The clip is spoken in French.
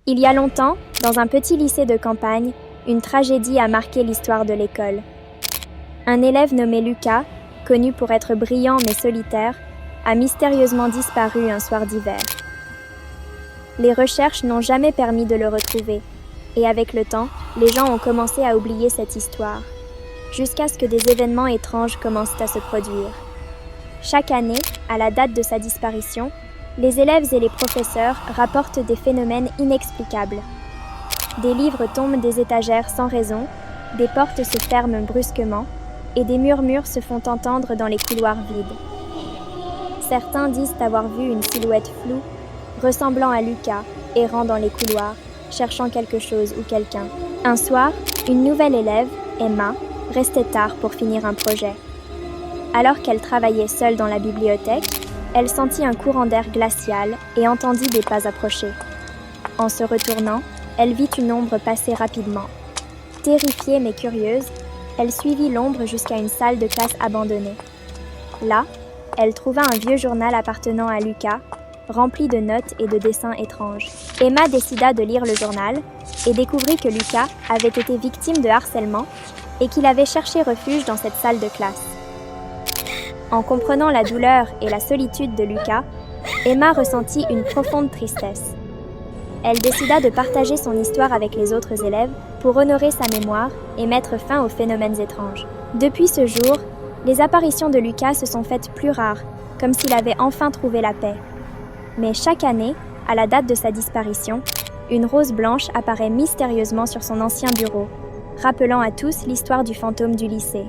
Il y a longtemps, dans un petit lycée de campagne, une tragédie a marqué l'histoire de l'école. Un élève nommé Lucas, connu pour être brillant mais solitaire, a mystérieusement disparu un soir d'hiver. Les recherches n'ont jamais permis de le retrouver, et avec le temps, les gens ont commencé à oublier cette histoire, jusqu'à ce que des événements étranges commencent à se produire. Chaque année, à la date de sa disparition, les élèves et les professeurs rapportent des phénomènes inexplicables. Des livres tombent des étagères sans raison, des portes se ferment brusquement, et des murmures se font entendre dans les couloirs vides. Certains disent avoir vu une silhouette floue, ressemblant à Lucas, errant dans les couloirs, cherchant quelque chose ou quelqu'un. Un soir, une nouvelle élève, Emma, restait tard pour finir un projet. Alors qu'elle travaillait seule dans la bibliothèque, elle sentit un courant d'air glacial et entendit des pas approcher. En se retournant, elle vit une ombre passer rapidement. Terrifiée mais curieuse, elle suivit l'ombre jusqu'à une salle de classe abandonnée. Là, elle trouva un vieux journal appartenant à Lucas, rempli de notes et de dessins étranges. Emma décida de lire le journal et découvrit que Lucas avait été victime de harcèlement et qu'il avait cherché refuge dans cette salle de classe. En comprenant la douleur et la solitude de Lucas, Emma ressentit une profonde tristesse. Elle décida de partager son histoire avec les autres élèves pour honorer sa mémoire et mettre fin aux phénomènes étranges. Depuis ce jour, les apparitions de Lucas se sont faites plus rares, comme s'il avait enfin trouvé la paix. Mais chaque année, à la date de sa disparition, une rose blanche apparaît mystérieusement sur son ancien bureau, rappelant à tous l'histoire du fantôme du lycée.